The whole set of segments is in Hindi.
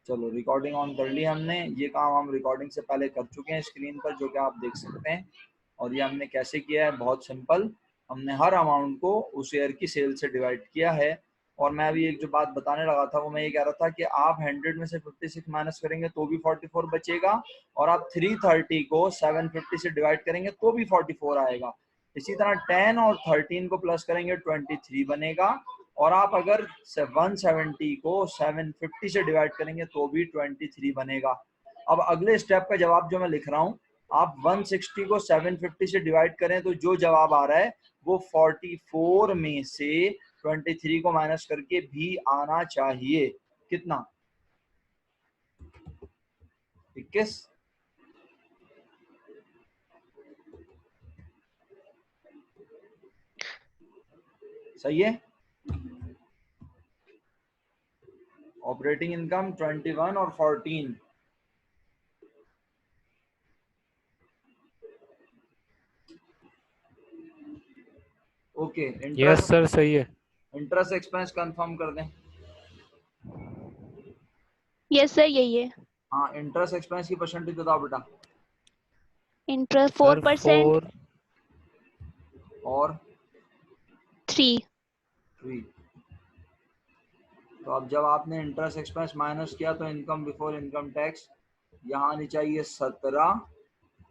चलो रिकॉर्डिंग ऑन कर ली हमने। ये काम हम रिकॉर्डिंग से पहले कर चुके हैं स्क्रीन पर, जो कि आप देख सकते हैं। और ये हमने कैसे किया है, बहुत सिंपल। हमने हर अमाउंट को उस ईयर की सेल से डिवाइड किया है। और मैं अभी एक जो बात बताने लगा था वो मैं ये कह रहा था कि आप 100 में से 56 माइनस करेंगे तो भी 44 बचेगा, और आप 330 को 750 से डिवाइड करेंगे तो भी 44 आएगा। इसी तरह 10 और 13 को प्लस करेंगे 23 बनेगा, और आप अगर 170 को 750 से डिवाइड करेंगे तो भी 23 बनेगा। अब अगले स्टेप का जवाब जो मैं लिख रहा हूँ, आप 160 को 750 से डिवाइड करें तो जो जवाब आ रहा है वो 44 में से 23 को माइनस करके भी आना चाहिए। कितना? 21। सही है। ऑपरेटिंग इनकम 21 और 14। ओके, यस इंटरेस्ट सर सही है। इंटरेस्ट एक्सपेंस कंफर्म कर दें। यस सर यही है। हाँ, इंटरेस्ट एक्सपेंस की परसेंटेज बताओ बेटा। Interest sir 4%। 4। और 3। 3। तो अब जब आपने इंटरेस्ट एक्सपेंस माइनस किया तो इनकम बिफोर इनकम टैक्स यहाँ आनी चाहिए 17,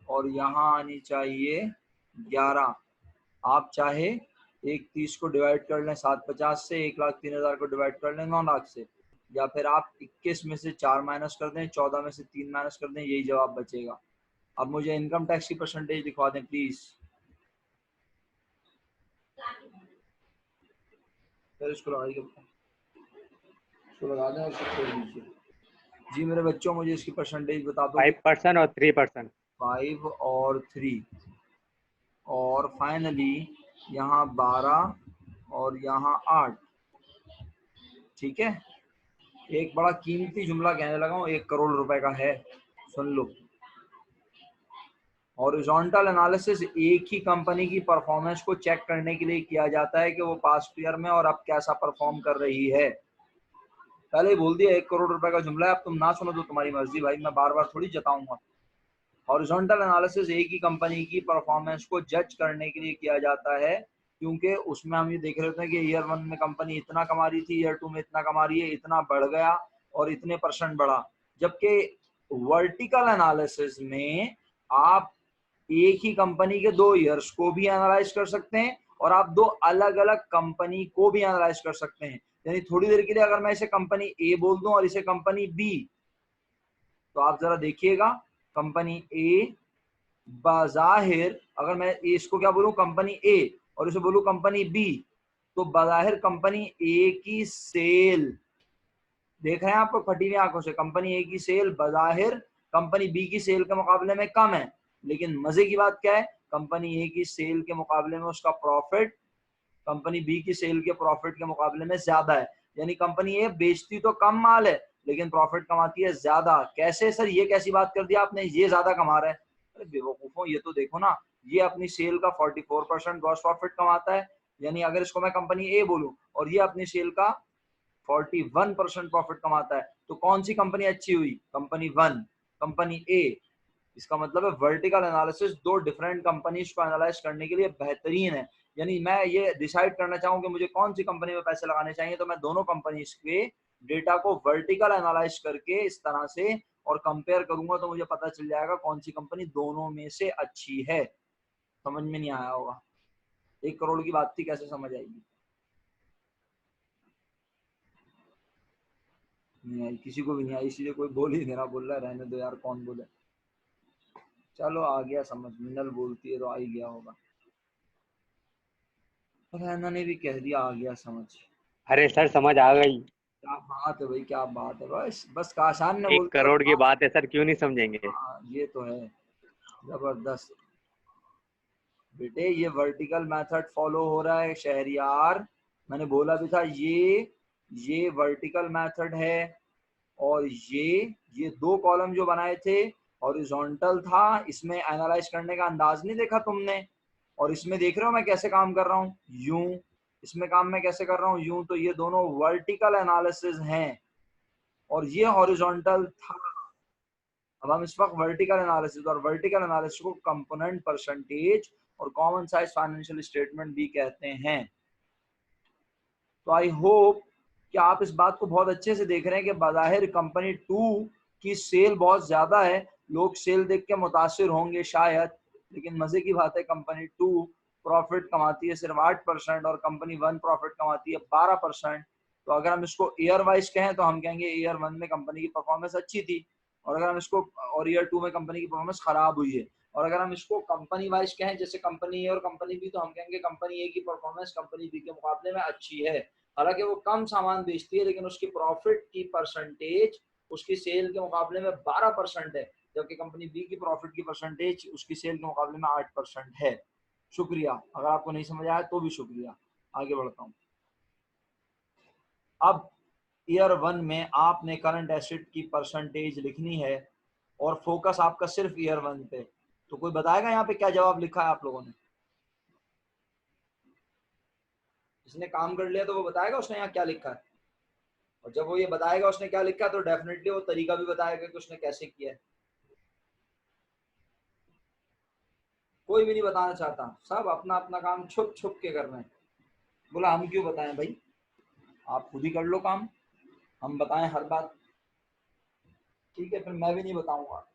और यहाँ आनी चाहिए 11। आप चाहे 130 को डिवाइड कर लें 750 से, 1,03,000 को डिवाइड कर लें 9 लाख से, या फिर आप 21 में से 4 माइनस कर दें, 14 में से 3 माइनस कर दें, यही जवाब बचेगा। अब मुझे इनकम टैक्स की परसेंटेज दिखवा दें प्लीज। फिर इसको लगाइए, इसको लगा दें और इसको छोड़ दीजिए। जी मेरे बच्चों, मुझे इसकी परसेंटेज बता दो। 5% और 3%। 5 और 3, और फाइनली यहाँ 12 और यहाँ 8। ठीक है। एक बड़ा कीमती जुमला कहने लगा हूँ, 1 करोड़ रुपए का है, सुन लो। हॉरिजॉन्टल एनालिसिस एक ही कंपनी की परफॉर्मेंस को चेक करने के लिए किया जाता है कि वो पास्ट ईयर में और अब कैसा परफॉर्म कर रही है। पहले ही बोल दिया 1 करोड़ रुपए का जुमला है, अब तुम ना सुनो तो तुम्हारी मर्जी भाई, मैं बार बार थोड़ी जताऊंगा। हॉरिजॉन्टल एनालिसिस एक ही कंपनी की परफॉर्मेंस को जज करने के लिए किया जाता है, क्योंकि उसमें हम ये देख रहे होते हैं कि ईयर 1 में कंपनी इतना कमा रही थी, ईयर 2 में इतना कमा रही है, इतना बढ़ गया और इतने % बढ़ा। जबकि वर्टिकल एनालिसिस में आप एक ही कंपनी के 2 ईयर्स को भी एनालाइज कर सकते हैं, और आप 2 अलग अलग कंपनी को भी एनालाइज कर सकते हैं। यानी थोड़ी देर के लिए अगर मैं इसे कंपनी ए बोल दूं और इसे कंपनी बी, तो आप जरा देखिएगा, कंपनी ए बाजाहिर, अगर मैं इसको क्या बोलूं कंपनी ए और इसे बोलूं कंपनी बी, तो बाजाहिर कंपनी ए की सेल, देख रहे हैं आपको फटी हुई आंखों से, कंपनी ए की सेल बाजाहिर कंपनी बी की सेल के मुकाबले में कम है। लेकिन मजे की बात क्या है, कंपनी ए की सेल के मुकाबले में उसका प्रॉफिट कंपनी बी की सेल के प्रॉफिट के मुकाबले में ज्यादा है। यानी कंपनी ए बेचती तो कम माल है लेकिन प्रॉफिट कमाती है ज्यादा। कैसे सर, ये कैसी बात कर दिया आपने, ये ज्यादा कमा रहा है? अरे बेवकूफों, ये तो देखो ना, ये अपनी सेल का 44% ग्रॉस प्रॉफिट कमाता है। यानी अगर इसको मैं कंपनी ए बोलूं और ये अपनी सेल का 41% प्रॉफिट कमाता है, तो कौन सी कंपनी अच्छी हुई? कंपनी 1, कंपनी ए। इसका मतलब है वर्टिकल एनालिसिस 2 डिफरेंट कंपनीज को एनालाइज करने के लिए बेहतरीन है। यानी मैं ये डिसाइड करना चाहूँ कि मुझे कौन सी कंपनी में पैसे लगाने चाहिए, तो मैं दोनों कंपनीज के डेटा को वर्टिकल एनालाइज करके इस तरह से और कंपेयर करूंगा, तो मुझे पता चल जाएगा कौन सी कंपनी दोनों में से अच्छी है। समझ में नहीं आया होगा? 1 करोड़ की बात थी, कैसे समझ आएगी? नहीं आई, किसी को भी नहीं आई, इसलिए कोई बोल ही नहीं रहा, बोल रहा है रहने दो यार, कौन बोले। चलो आ गया समझ, मिनल बोलती है तो आ ही गया होगा। रहना ने भी कह दिया आ गया समझ। अरे सर समझ आ गई। क्या बात है भाई, क्या बात है, बस बस काशान ने 1 बोल दिया करोड़ की बस। बात है सर, क्यों नहीं समझेंगे। हाँ ये तो है, जबरदस्त बेटे। ये वर्टिकल मेथड फॉलो हो रहा है शहरियार, मैंने बोला भी था ये वर्टिकल मेथड है। और ये 2 कॉलम जो बनाए थे हॉरिजॉन्टल था, इसमें एनालाइज करने का अंदाज नहीं देखा तुमने? और इसमें देख रहे हो मैं कैसे काम कर रहा हूँ, यूं। इसमें काम मैं कैसे कर रहा हूँ, यूं। तो ये दोनों वर्टिकल एनालिसिस हैं। और ये हॉरिजॉन्टल था। अब हम इस वक्त वर्टिकल एनालिसिस, और वर्टिकल एनालिसिस को कंपोनेंट परसेंटेज और कॉमन साइज फाइनेंशियल स्टेटमेंट भी कहते हैं। तो आई होप कि आप इस बात को बहुत अच्छे से देख रहे हैं कि बाज़ाहिर कंपनी 2 की सेल बहुत ज्यादा है, लोग सेल देख के मुतासिर होंगे शायद, लेकिन मजे की बात है कंपनी 2 प्रॉफिट कमाती है सिर्फ 8% और कंपनी 1 प्रॉफिट कमाती है 12%। तो अगर हम इसको ईयर वाइज कहें तो हम कहेंगे ईयर 1 में कंपनी की परफॉर्मेंस अच्छी थी, और अगर हम इसको और ईयर 2 में कंपनी की परफॉर्मेंस खराब हुई है। और अगर हम इसको कंपनी वाइज कहें, जैसे कंपनी ए और कंपनी बी, तो हम कहेंगे कंपनी ए की परफॉर्मेंस कंपनी बी के मुकाबले में अच्छी है। हालांकि वो कम सामान बेचती है, लेकिन उसकी प्रॉफिट की परसेंटेज उसकी सेल के मुकाबले में 12% है, जबकि कंपनी बी की प्रॉफिट की परसेंटेज उसकी सेल के मुकाबले में 8% है। शुक्रिया, अगर आपको नहीं समझ आया तो भी शुक्रिया। आगे बढ़ता हूँ। अब ईयर 1 में आपने करंट एसेट की परसेंटेज लिखनी है और फोकस आपका सिर्फ ईयर 1 पे। तो कोई बताएगा यहाँ पे क्या जवाब लिखा है आप लोगों ने? जिसने काम कर लिया तो वो बताएगा उसने यहाँ क्या लिखा है। और जब वो ये बताएगा उसने क्या लिखा है तो डेफिनेटली वो तरीका भी बताएगा कि उसने कैसे किया है। कोई भी नहीं बताना चाहता, सब अपना अपना काम छुप छुप के कर रहे हैं। बोला हम क्यों बताएं भाई, आप खुद ही कर लो काम, हम बताएं हर बात? ठीक है, फिर मैं भी नहीं बताऊंगा।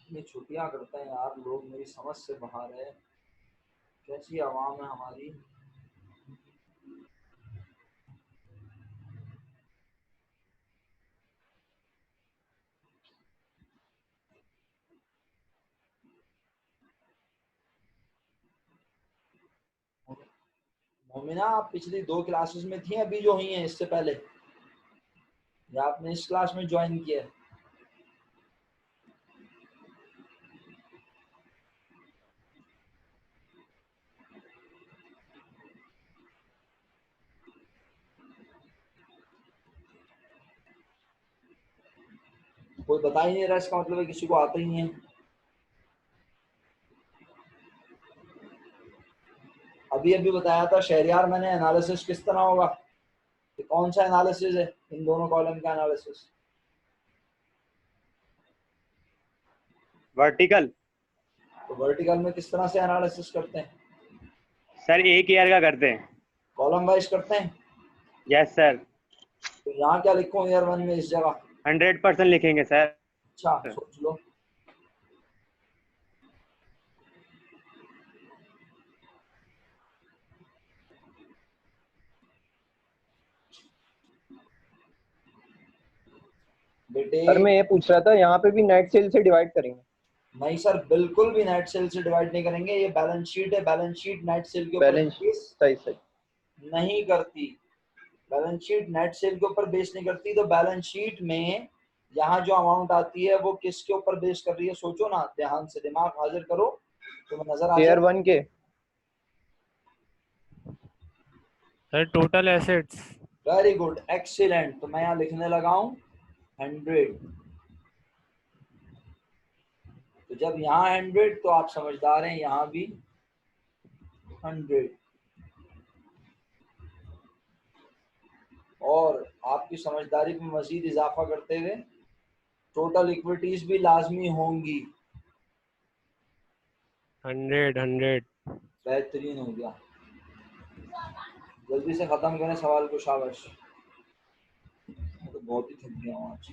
इतनी छुट्टियां करते हैं यार लोग, मेरी समझ से बाहर है। कैसी आवाम है हमारी। मोमिना, आप पिछली 2 क्लासेस में थी अभी जो हुई हैं इससे पहले, या आपने इस क्लास में ज्वाइन किया है? कोई बता ही नहीं रहा, इसका मतलब है किसी को आता ही नहीं है। अभी अभी बताया था शहरियार मैंने, एनालिसिस किस तरह होगा, कि कौन सा एनालिसिस है इन दोनों कॉलम का एनालिसिस? वर्टिकल। तो वर्टिकल में किस तरह से एनालिसिस करते हैं? सर एक ईयर का करते हैं। कॉलम वाइज करते हैं। Yes sir. तो यहाँ क्या लिखूं ईयर 1 में इस जगह? 100% लिखेंगे सर। अच्छा सोच लो। बेटे सर मैं ये पूछ रहा था, यहाँ पे भी नेट सेल से डिवाइड करेंगे? नहीं सर, बिल्कुल भी नेट सेल से डिवाइड नहीं करेंगे। ये बैलेंस शीट है, बैलेंस शीट नेट सेल के ऊपर बैलेंस, बेस सही सही। नहीं करती। बैलेंस शीट नेट सेल के ऊपर बेस नहीं करती। तो बैलेंस शीट में यहाँ जो अमाउंट आती है वो किसके ऊपर बेस कर रही है, सोचो ना, ध्यान से दिमाग हाजिर करो तो नजर आ ईयर जाए। 1 के। Sir total assets. Very good, excellent. तो मैं यहाँ लिखने लगा हूँ 100। तो जब यहाँ 100 तो आप समझदार हैं, यहाँ भी 100। और आपकी समझदारी में मजीद इजाफा करते हुए टोटल इक्विटीज भी लाजमी होंगी। 100 बेहतरीन हो गया। जल्दी से खत्म करें सवाल को, शाबाश। मैं तो बहुत ही थक गया हूँ आज।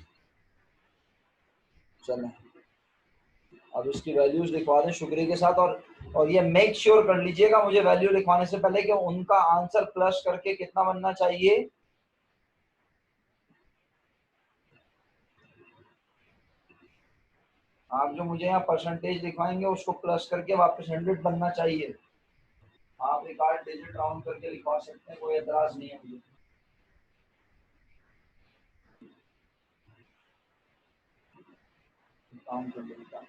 चलें, अब इसकी वैल्यूज लिखवा दें शुक्रिया के साथ। और ये मेक श्योर कर लीजिएगा मुझे वैल्यू लिखवाने से पहले कि उनका आंसर प्लस करके कितना बनना चाहिए। आप जो मुझे यहाँ परसेंटेज लिखवाएंगे उसको प्लस करके वापस 100 बनना चाहिए। आप एक 8 डिजिट राउंड करके लिखवा सकते हैं, कोई एतराज नहीं है मुझे। काम कर लेता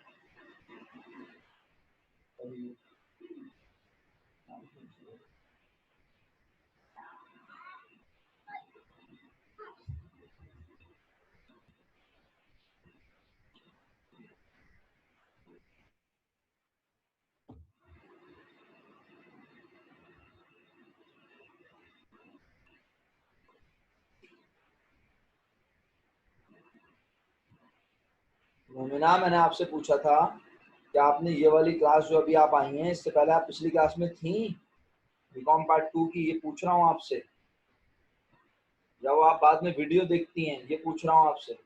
मोमिना, मैंने आपसे पूछा था कि आपने ये वाली क्लास जो अभी आप आई हैं, इससे पहले आप पिछली क्लास में थी बीकॉम पार्ट 2 की? ये पूछ रहा हूँ आपसे। जब आप बाद में वीडियो देखती हैं, ये पूछ रहा हूँ आपसे।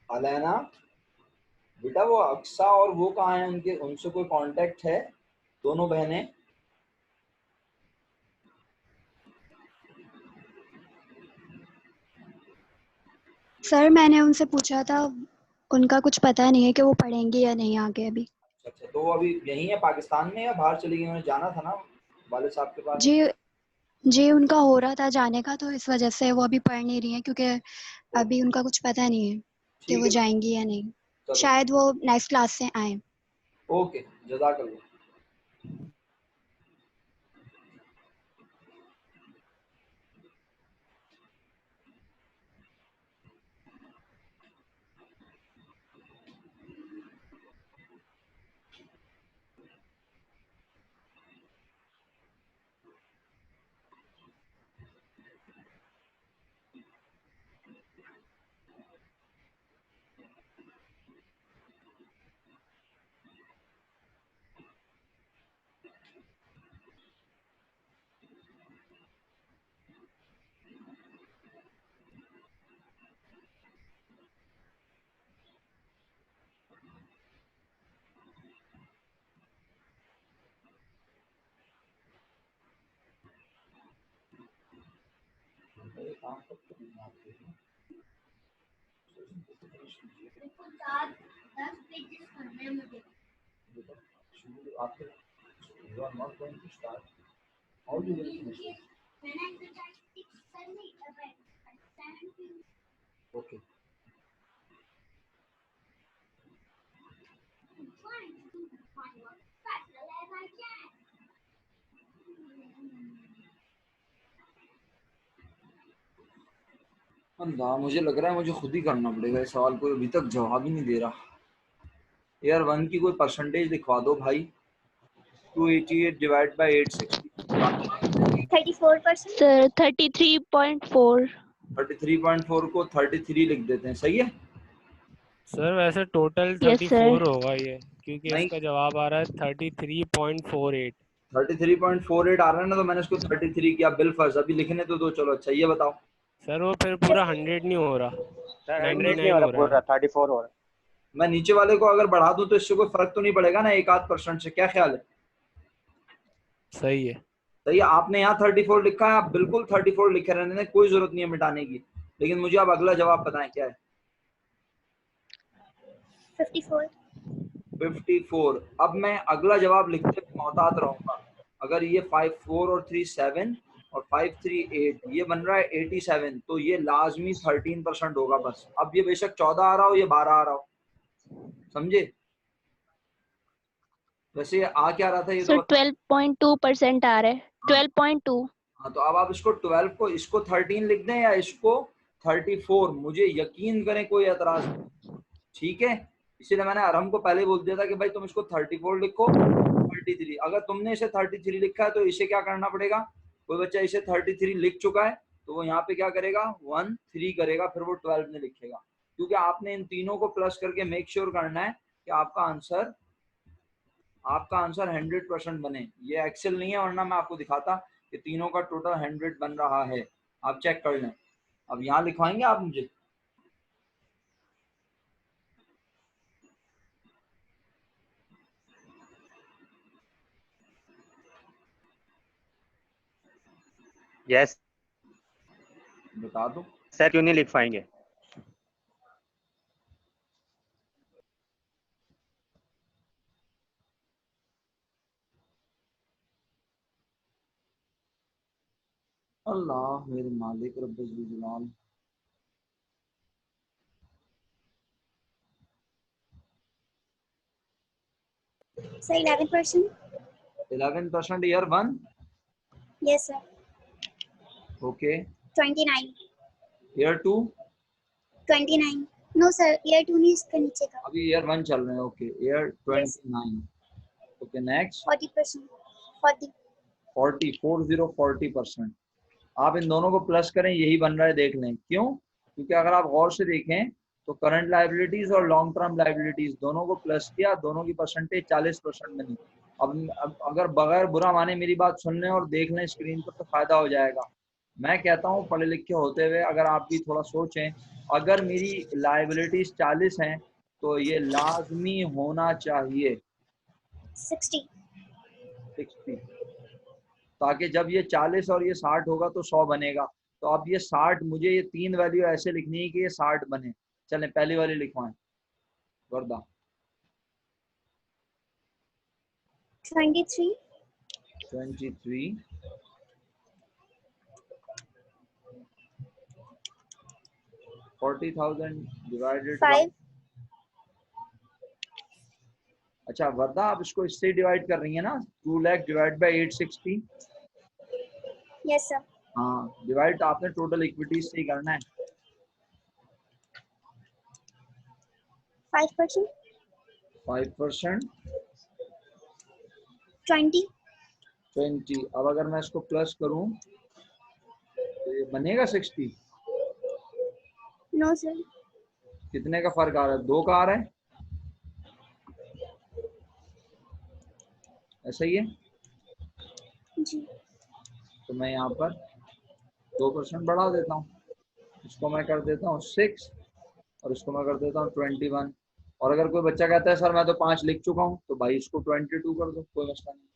अलैना बेटा, वो अक्सा और वो कहाँ हैं? उनके उनसे कोई कांटेक्ट है? दोनों बहनें। सर मैंने उनसे पूछा था, उनका कुछ पता नहीं है कि वो पढ़ेंगे या नहीं आगे अभी। अच्छा, तो वो अभी यहीं है पाकिस्तान में या बाहर चली गई? उन्हें जाना था ना वाले साहब के पास। जी जी, उनका हो रहा था जाने का, तो इस वजह से वो अभी पढ़ नहीं रही हैं, क्योंकि अभी उनका कुछ पता नहीं है कि ठीक वो है, जाएंगी या नहीं। चलो शायद वो नेक्स्ट क्लास से आए। ओके, जज़ाकल्लाह। ओके, अल्लाह, मुझे लग रहा है मुझे खुद ही करना पड़ेगा इस सवाल को। अभी तक जवाब ही नहीं दे रहा। ईयर 1 की कोई परसेंटेज लिखवा दो भाई। 288 डिवाइड बाय 860। 34%। सर 33.4। 33.4 को 33 लिख देते हैं, सही है? सर वैसे टोटल यस सर। 34 होगा ये, क्योंकि नहीं, इसका जवाब आ रहा है 33.48। 33.48 आ रहा है ना, तो मैंने उसको 33 किया बिल फर्ज। अभी लिखने तो दो। चलो अच्छा, ये बताओ। सर वो फिर पूरा 100 नहीं हो रहा, सर 100 नहीं हो 99 रहा, हो रहा पूरा है। 34 हो रहा है। मैं नीचे वाले को अगर बढ़ा दूं तो इससे कोई फर्क तो नहीं पड़ेगा ना, 1-8% से? क्या ख्याल है? सही है। सही है। आपने यहाँ 34 लिखा है, आप बिल्कुल 34 लिखे रहने दें, कोई जरूरत नहीं है मिटाने की। लेकिन मुझे अब अगला जवाब बताएं क्या है। 54। 54। अब मैं अगला जवाब लिखते मोहतात रहूंगा। अगर ये 5 4 और 3 7 और 5 3 8 ये बन रहा है 87, तो ये लाजमी 13% होगा बस। अब ये बेशक 14 आ रहा हो या 12 आ रहा हो, समझे? वैसे ये आ क्या रहा था ये तो सर बता। 12.2% आ रहा है। हाँ 12.2। हाँ, तो अब आप इसको 12 को इसको 13 लिख दें या इसको 34, मुझे यकीन करें कोई एतराज नहीं। ठीक है, इसीलिए मैंने अरहम को पहले बोल दिया था कि भाई तुम इसको 34 लिखो। 33, अगर तुमने इसे 33 लिखा है तो इसे क्या करना पड़ेगा? कोई बच्चा इसे 33 लिख चुका है तो वो यहाँ पे क्या करेगा, 1 3 करेगा, फिर वो 12 में लिखेगा। क्योंकि आपने इन तीनों को प्लस करके मेक श्योर करना है कि आपका आंसर 100% बने। ये एक्सेल नहीं है, वरना मैं आपको दिखाता कि तीनों का टोटल 100 बन रहा है। आप चेक कर लें। अब यहाँ लिखवाएंगे आप मुझे? यस बता दो। सर, क्यों नहीं लिख पाएंगे? अल्लाह मेरे मालिक रब्बुल जलाल। Sir, 11%. 11% year 1। Yes, sir. Okay. 29. Year 2। 29. No sir, year 2 नहीं इसका नीचे का. अभी ईयर 1 चल रहे हैं. Okay, year 29. Okay next. 40%. 40. 40%. आप इन दोनों को प्लस करें, यही बन रहा है. देख लें क्यों, क्योंकि अगर आप गौर से देखें तो करंट लायबिलिटीज और लॉन्ग टर्म लायबिलिटीज दोनों को प्लस किया, दोनों की परसेंटेज 40% बनी. अब अगर बगैर बुरा माने मेरी बात सुन लें और देख लें स्क्रीन पर तो फायदा हो जाएगा. मैं कहता हूँ पढ़े लिखे होते हुए अगर आप भी थोड़ा सोचें, अगर मेरी लायबिलिटीज 40 हैं तो ये लाजमी होना चाहिए 60. 60, ताकि जब ये 40 और ये 60 होगा तो 100 बनेगा. तो अब ये 60, मुझे ये 3 वैल्यू ऐसे लिखनी है कि ये 60 बने. चलें पहली वाली लिखवाएं वर्दा. 23. 23. 40,000 डिवाइडेड 5. अच्छा वर्दा, आप इसको इससे डिवाइड कर रही है ना, 2 lakh divide by 860. Yes sir. हाँ, डिवाइड तो आपने टोटल इक्विटीज से ही करना है. 5%. 5%. 20. 20. अब अगर मैं इसको प्लस करूं तो ये बनेगा 60. No sir. कितने का फर्क आ रहा है? 2 का आ रहा है. ऐसा ही है. जी. तो मैं यहाँ पर 2% बढ़ा देता हूँ. इसको मैं कर देता हूँ 6 और इसको मैं कर देता हूँ 21. और अगर कोई बच्चा कहता है सर मैं तो 5 लिख चुका हूँ, तो भाई इसको 22 कर दो, कोई मसला नहीं.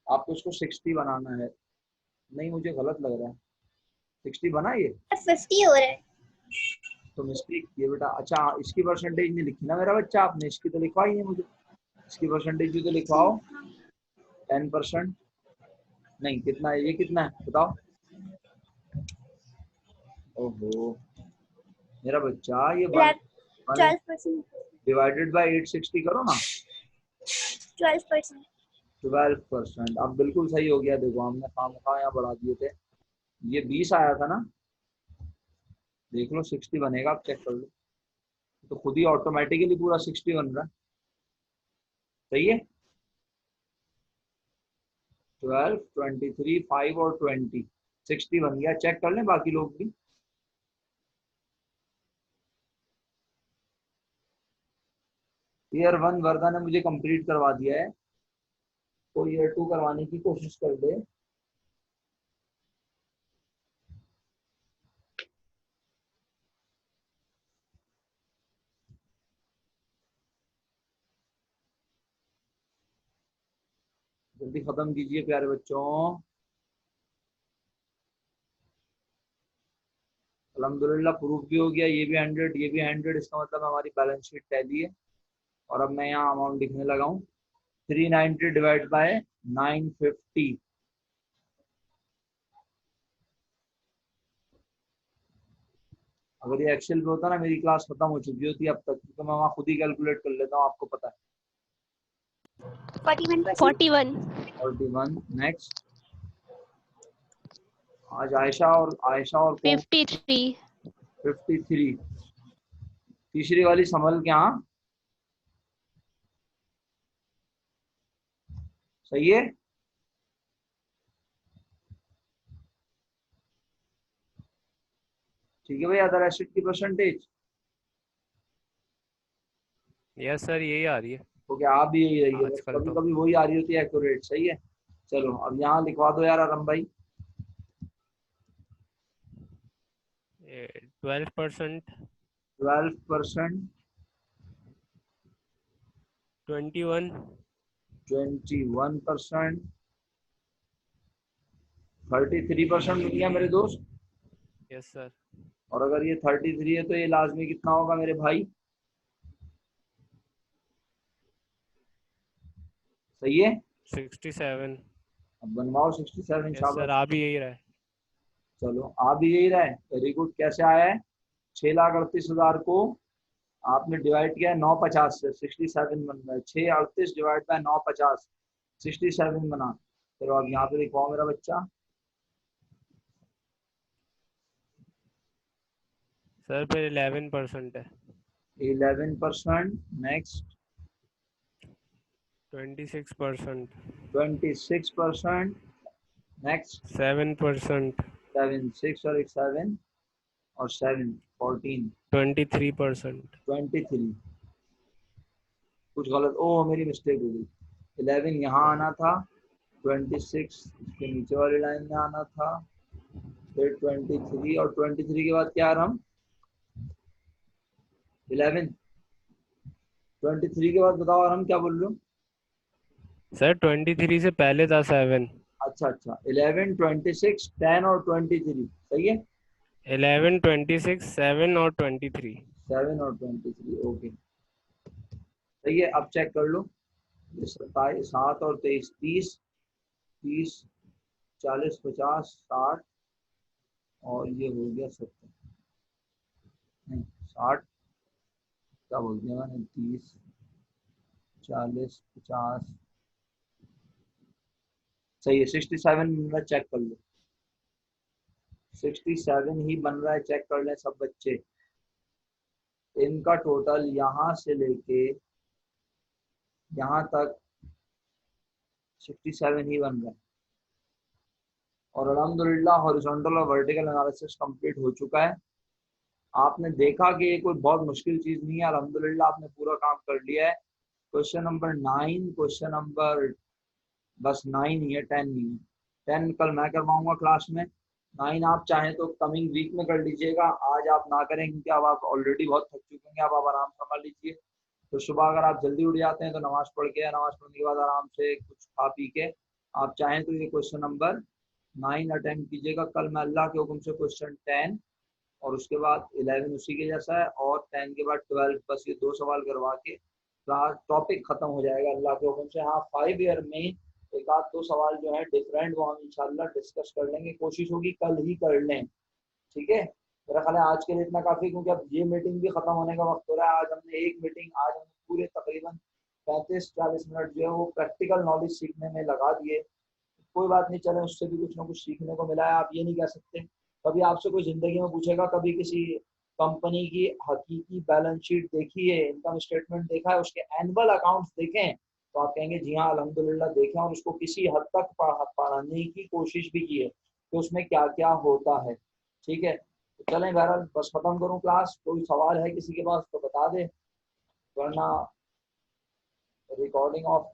आपको इसको 60 बनाना है. नहीं, मुझे गलत लग रहा है. 60 बना ये 50 हो रहा है. तो मिस्टेक किए बेटा. अच्छा, इसकी परसेंटेज नहीं लिखी ना मेरा बच्चा, आपने इसकी तो लिखवाई है. मुझे इसकी परसेंटेज भी तो लिखवाओ. 10%. नहीं, कितना है ये, कितना है बताओ. ओहो मेरा बच्चा, ये 12%. डिवाइडेड बाय 860 करो ना. 12%. 12%. अब बिल्कुल सही हो गया. देखो हमने खामखा यहाँ बढ़ा दिए थे. ये 20 आया था ना, देख लो 60 बनेगा. आप चेक कर लो तो खुद ही ऑटोमेटिकली पूरा 60 बन रहा है. सही है. 12, 23, 5 और 20, 60 बन गया. चेक कर लें बाकी लोग भी. ईयर 1 वर्दा ने मुझे कंप्लीट करवा दिया है. कोई ईयर 2 करवाने की कोशिश कर दे. जल्दी खत्म कीजिए प्यारे बच्चों. अल्हम्दुलिल्लाह प्रूफ भी हो गया. ये भी 100, ये भी 100. इसका मतलब हमारी बैलेंस शीट टैली है. और अब मैं यहाँ अमाउंट लिखने लगा हूँ. 390 डिवाइड बाय 950. अगर ये एक्सेल पे होता ना, मेरी क्लास खत्म हो चुकी होती अब तक, तो मैं वहाँ खुद ही कैलकुलेट कर लेता हूँ. आपको पता है. 41%. 41. 41. नेक्स्ट. आज आयशा और कौन? 53. 53. तीसरी वाली संभल के. हाँ सही है. ठीक है भाई. अदर एसेट की परसेंटेज. यस सर, यही आ रही है ओके, आप भी यही रही है. आजकल कभी तो. कभी वही आ रही होती है एक्यूरेट. सही है. चलो अब यहाँ लिखवा दो यार आरम भाई. 12%. 12%. 21. 21%. 33% मिल गया मेरे दोस्त. Yes sir. और अगर ये 33 है तो ये लाजमी कितना होगा मेरे भाई? सही है. 67. अब बनवाओ 67. यस शाबाश. सर, आ भी यही रहा है. चलो आप भी यही रहे. Very good. कैसे आया है? 6,38,000 को आपने डिवाइड किया है 950 से. 67 बन रहा है. 638 डिवाइड बाय 950, 67 बना. चलो अब यहाँ पे लिखवाओ मेरा बच्चा. सर फिर 11% है। 11%, नेक्स्ट 26%, 26%, नेक्स्ट 7%, 7, 6 और एक 7 और 7, 14, 23%, 23। कुछ गलत, ओ मेरी मिस्टेक हो गई। 11 यहाँ आना था, 26 इसके नीचे वाली लाइन में आना था, फिर 23 और 23 के बाद क्या आ रहा हम 11, 23 के बाद बताओ और हम क्या बोल रहे हो। सर 23 से पहले था 7। अच्छा अच्छा, 11, 26, 10 और 23, सही है। 11, 26, 7 और 23। 7 और 23, ओके सही है। अब चेक कर लो, 27, 7 और 23, 30, 30, 40, 50, 60 और ये हो गया 70, नहीं 60, क्या बोल दिया मैंने, 30, 40, 50, सही है। 67 बन रहा है, चेक कर लो। 67 ही बन रहा है, चेक कर लें सब बच्चे। इनका टोटल यहाँ से लेके यहाँ तक 67 ही बन रहा है। और अल्हम्दुलिल्लाह हॉरिजॉन्टल और वर्टिकल एनालिसिस कंप्लीट हो चुका है। आपने देखा कि ये कोई बहुत मुश्किल चीज नहीं है, अल्हम्दुलिल्लाह आपने पूरा काम कर लिया है। क्वेश्चन नंबर 9, क्वेश्चन नंबर बस 9 ही है, 10 नहीं है। 10 कल मैं करवाऊंगा क्लास में, 9 आप चाहें तो कमिंग वीक में कर लीजिएगा, आज आप ना करें क्योंकि अब आप ऑलरेडी बहुत थक चुके हैं, अब आप आराम संभाल लीजिए। तो सुबह अगर आप जल्दी उठ जाते हैं तो नमाज पढ़ के, नमाज पढ़ने के बाद आराम से कुछ खा पी के आप चाहें तो ये क्वेश्चन नंबर 9 अटेम्प्ट कीजिएगा। कल मैं अल्लाह के हुक्म से क्वेश्चन 10 और उसके बाद 11 उसी के जैसा है, और 10 के बाद 12, बस ये 2 सवाल करवा के टॉपिक खत्म हो जाएगा अल्लाह के हुक्म से। हाँ 5 ईयर में एक आध 2 सवाल जो है डिफरेंट, वो हम इंशाल्लाह डिस्कस कर लेंगे, कोशिश होगी कल ही कर लें, ठीक है। मेरा ख्याल है आज के लिए इतना काफी, क्योंकि अब ये मीटिंग भी खत्म होने का वक्त हो रहा है। आज हमने एक मीटिंग, आज हमने पूरे तकरीबन 35-40 मिनट जो है वो प्रैक्टिकल नॉलेज सीखने में लगा दिए। कोई बात नहीं, चले उससे भी कुछ ना कुछ सीखने को मिला है। आप ये नहीं कह सकते, कभी आपसे कोई जिंदगी में पूछेगा कभी किसी कंपनी की हकीकी बैलेंस शीट देखी है, इनकम स्टेटमेंट देखा है, उसके एनुअल अकाउंट्स देखे हैं, तो आप कहेंगे जी हाँ अल्हम्दुलिल्लाह देखे, और उसको किसी हद तक पढ़ने की कोशिश भी की है कि उसमें क्या क्या होता है, ठीक है। तो चलें बहरहाल, बस खत्म करूँ क्लास। कोई सवाल है किसी के पास तो बता दे, वरना रिकॉर्डिंग ऑफ